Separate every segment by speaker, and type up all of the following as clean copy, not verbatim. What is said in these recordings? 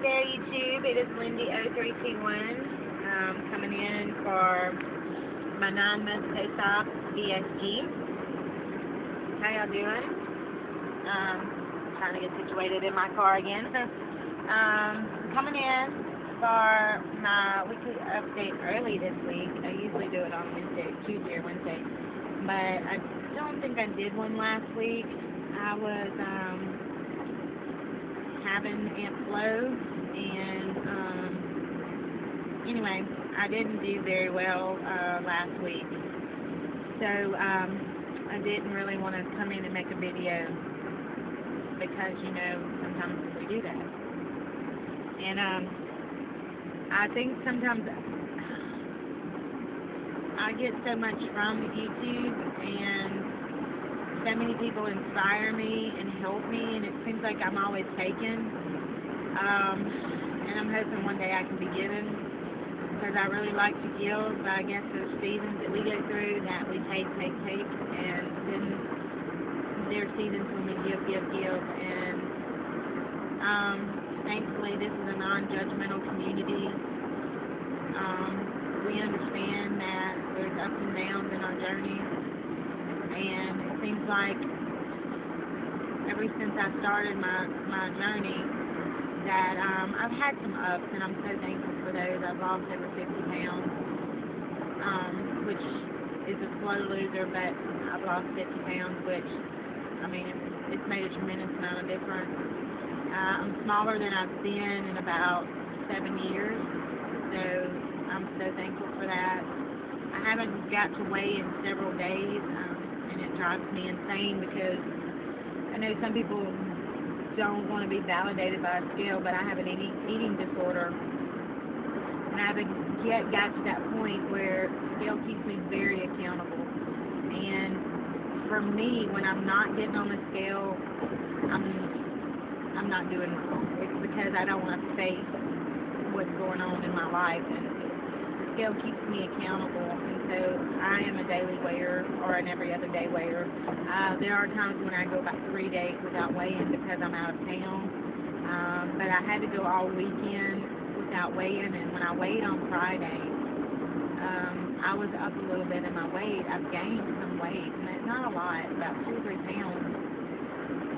Speaker 1: there, YouTube. It is Lindy0321 coming in for my 9-month post-op ESG. How y'all doing? Trying to get situated in my car again. Coming in for my weekly update early this week. I usually do it on Tuesday or Wednesday, but I don't think I did one last week. I was having Aunt Flo, and anyway, I didn't do very well last week, so I didn't really want to come in and make a video because, you know, sometimes we do that, and I think sometimes I get so much from YouTube, and so many people inspire me and help me, and it seems like I'm always taken, and I'm hoping one day I can be given, because I really like to give, but I guess there's seasons that we go through that we take, and then there's seasons when we give, and thankfully this is a non-judgmental community. We understand that there's ups and downs in our journey, and it seems like ever since I started my journey that I've had some ups, and I'm so thankful for those. I've lost over 50 pounds, which is a slow loser, but I've lost 50 pounds, which, I mean, it's made a tremendous amount of difference. I'm smaller than I've been in about 7 years, so I'm so thankful for that. I haven't got to weigh in several days, and it drives me insane because I know some people don't want to be validated by a scale, but I have an eating disorder, and I haven't yet got to that point where scale keeps me very accountable. And for me, when I'm not getting on the scale, I'm not doing well. It's because I don't want to face what's going on in my life, and the scale keeps me accountable, and so I am a daily weigher or an every other day weigher. There are times when I go about 3 days without weighing because I'm out of town, but I had to go all weekend without weighing, and when I weighed on Friday, I was up a little bit in my weight. I've gained some weight, and not a lot, about 2 or 3 pounds,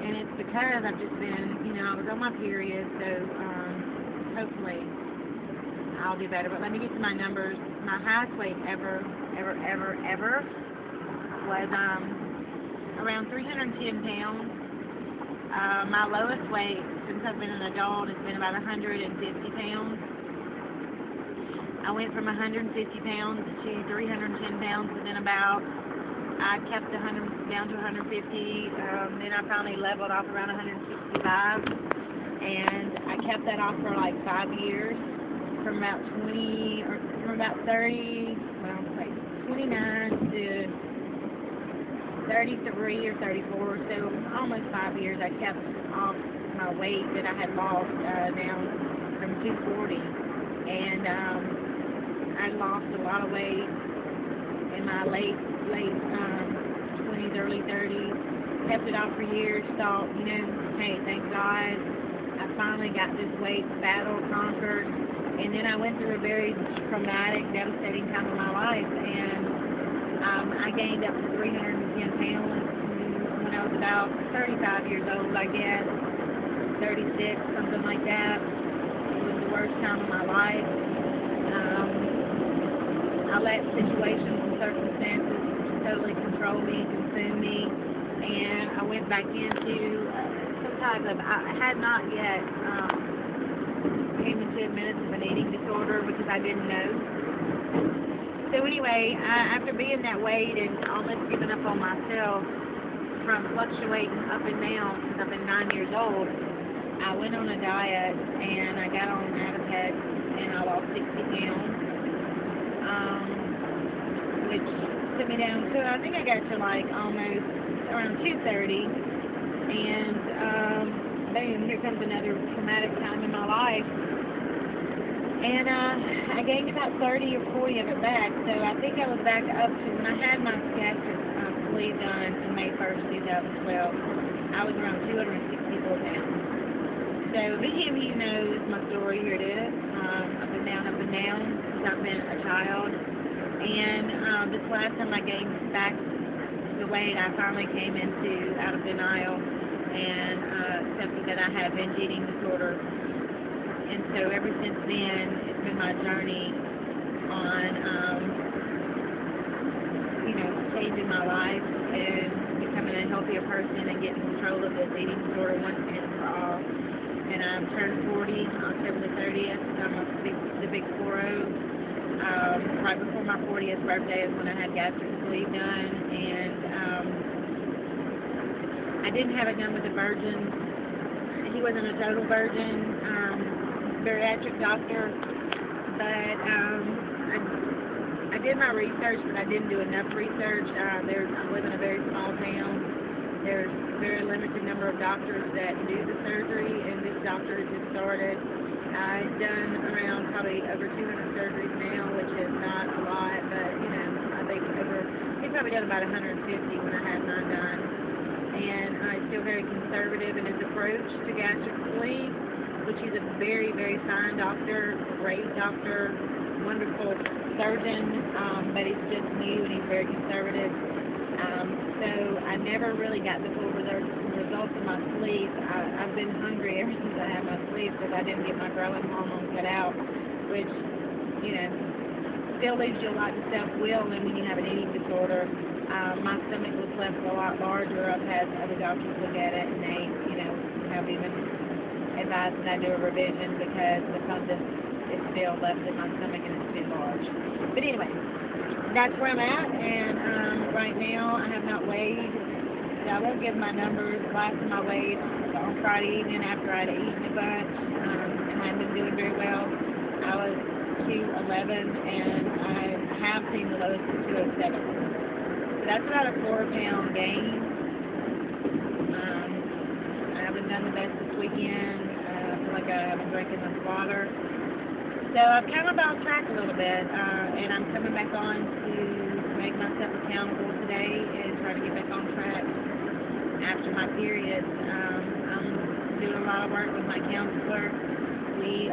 Speaker 1: and it's because I've just been, you know, I was on my period, so hopefully I'll do better. But let me get to my numbers. My highest weight ever was around 310 pounds. My lowest weight since I've been an adult has been about 150 pounds. I went from 150 pounds to 310 pounds within about, I kept 100 down to 150, then I finally leveled off around 165, and I kept that off for like 5 years, from about 20, or from about 30, well, like 29 to 33 or 34, so almost 5 years I kept off my weight that I had lost down from 240, and I lost a lot of weight in my late 20s, early 30s, kept it off for years, thought, you know, hey, thank God, I finally got this weight battle conquered, and then I went through a very traumatic, devastating time in my life, and I gained up to 310 pounds when I was about 35 years old, I guess, 36, something like that. It was the worst time of my life. I let situations and circumstances totally control me, consume me, and I went back into some type of, I had not yet came into admittance of an eating disorder because I didn't know. So anyway, after being that weight and almost giving up on myself from fluctuating up and down since I've been 9 years old, I went on a diet, and I got on Navitec, and I lost 60 pounds, which took me down to, I think I got to like almost around 230, and boom, here comes another traumatic time in my life, and I gained about 30 or 40 of it back, so I think I was back up to, when I had my gastric sleeve done in May 1st, 2012, I was around 264 pounds. So if any of you knows my story, here it is. I've been down, since I've been a child. And this last time I gained back the weight, I finally came out of denial and accepted that I had binge eating disorder. And so ever since then, it's been my journey on, changing my life and becoming a healthier person and getting control of this eating disorder once and for all. And I'm turned 40 on October the 30th, so I'm the big 4-0. Right before my 40th birthday is when I had gastric sleeve done, and I didn't have it done with a virgin. He wasn't a total virgin, bariatric doctor, but I did my research, but I didn't do enough research. I live in a very small town. There's a very limited number of doctors that do the surgery, and this doctor just started. I've done around probably over 200 surgeries now, which is not a lot, but, I think he's probably done about 150 when I had mine done. And he's still very conservative in his approach to gastric sleeve, which he's a very, very fine doctor, great doctor, wonderful surgeon, but he's just new and he's very conservative. So I never really got the full results of my sleeve. I've been hungry ever since I had my sleeve because I didn't get my growing hormone cut out, which, still leaves you a lot to self-will when you have an eating disorder. My stomach was left a lot larger. I've had other doctors look at it, and they, have even advised that I do a revision because the fundus is still left in my stomach and it's too large. But anyway, that's where I'm at, and right now I have not weighed. So I won't give my numbers. Last time I weighed on Friday evening after I had eaten a bunch, and I've been doing very well. I was 211, and I have seen the lowest of 207. So that's about a 4-pound gain. I haven't done the best this weekend. I feel like I haven't drank enough water. So I've kind of bounced track a little bit, and I'm coming back on to make myself accountable today and try to get back on track after my periods. I'm doing a lot of work with my counselor. She's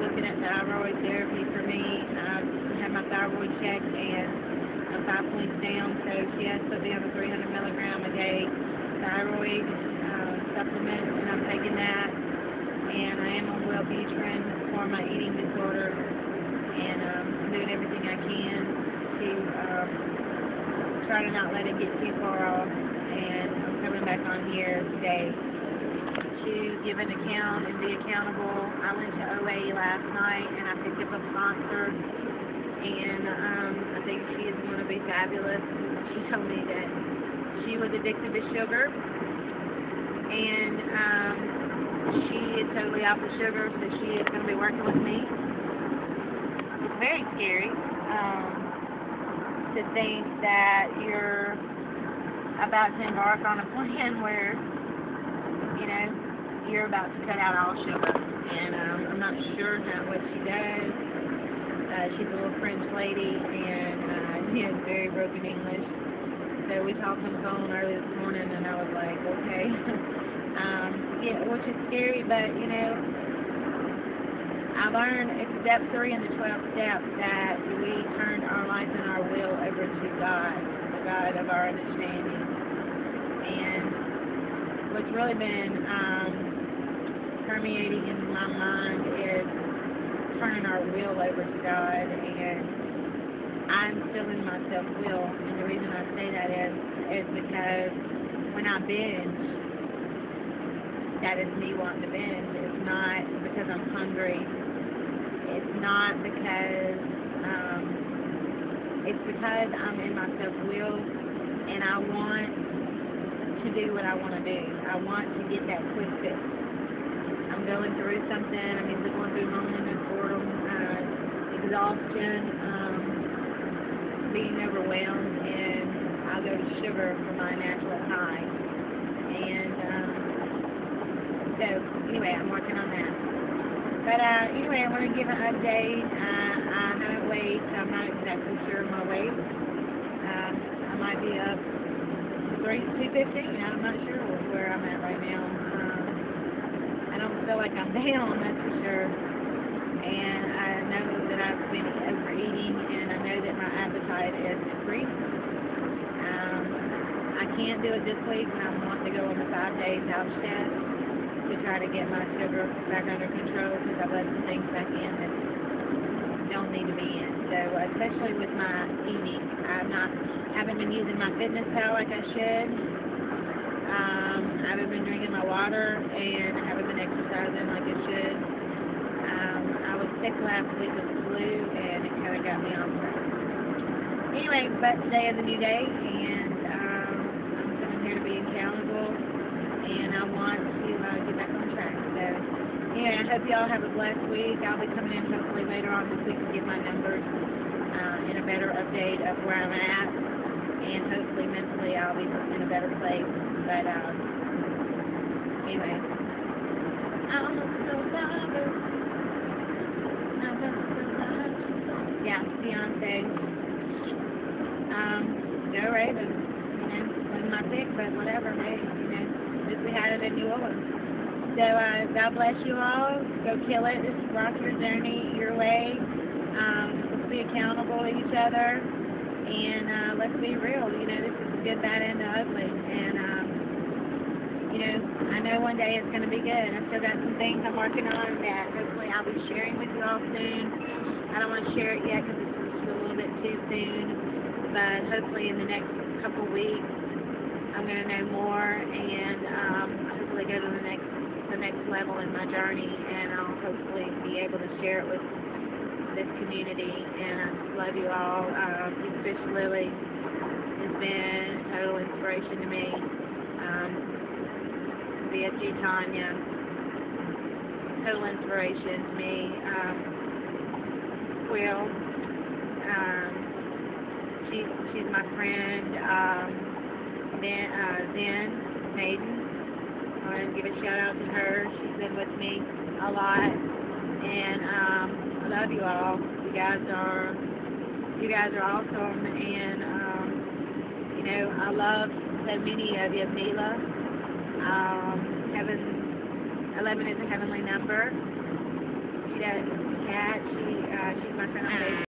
Speaker 1: looking at thyroid therapy for me. I've had my thyroid checked, and I'm 5 points down, so she has put me on a 300 milligram a day thyroid supplement, and I'm taking that. And I am on Wellbutrin for my eating disorder, and I'm doing everything I can to try to not let it get too far off. And I'm coming back on here today to give an account and be accountable. I went to OA last night, and I picked up a sponsor, and I think she is going to be fabulous. She told me that she was addicted to sugar, and she is totally off the sugar, so she is going to be working with me. It's very scary to think that you're about to embark on a plan where, you're about to cut out all sugar. And I'm not sure what she does. She's a little French lady, and she has very broken English. So we talked on the phone early this morning, and I was like, okay. Which is scary, but, I learned it's step 3 in the 12th step that we turn our life and our will over to God, the God of our understanding. And what's really been permeating in my mind is turning our will over to God, and I'm still in my self-will, and the reason I say that is because when I binge, that is me wanting to binge. It's not because I'm hungry. It's not because, it's because I'm in my self-will, and I want to do what I want to do. I want to get that quick fix. I'm going through something. I'm either going through loneliness, boredom, exhaustion, being overwhelmed, and I'll go to sugar for my natural high. And so, anyway, I'm working on that. But, anyway, I want to give an update. I haven't weighed, so I'm not exactly sure of my weight. I might be up 215. I'm not sure where I'm at right now. I don't feel like I'm down, that's for sure. And I know that I've been overeating, and I know that my appetite is decreased. I can't do it this week, and I want to go on the 5 days out test to try to get my sugar back under control, because I've let some things back in that don't need to be in. So especially with my eating, haven't been using my Fitness Pal like I should. I haven't been drinking my water, and I haven't been exercising like I should. I was sick last week with the flu, and it kind of got me off track. Anyway, but today is a new day, and I'm coming here to be accountable, and I want to get back on track. So anyway, I hope y'all have a blessed week. I'll be coming in hopefully later on this week to get my numbers and a better update of where I'm at, and hopefully mentally I'll be in a better place. But anyway, I'm so sorry. Yeah, Beyonce. Go Ravens. Wasn't my pick, but whatever. Hey, at least we had it in New Orleans. So God bless you all. Go kill it. This is Rock Your Journey your way. Let's be accountable to each other, and let's be real. This is the good, bad, and the ugly. And I know one day it's going to be good. I still got some things I'm working on that hopefully I'll be sharing with you all soon. I don't want to share it yet because it's just a little bit too soon, but hopefully in the next couple weeks I'm going to know more, and hopefully go to the next level in my journey, and I'll hopefully be able to share it with this community. And I just love you all. Fish Lily has been a total inspiration to me. BSG Tanya, total inspiration to me. Quill, she's my friend. Zen Maiden, I want to give a shout out to her. She's been with me a lot, and I love you all. You guys are awesome, and I love so many of you. Mila. 11 is a heavenly number. She does cat. She's my friend on Facebook.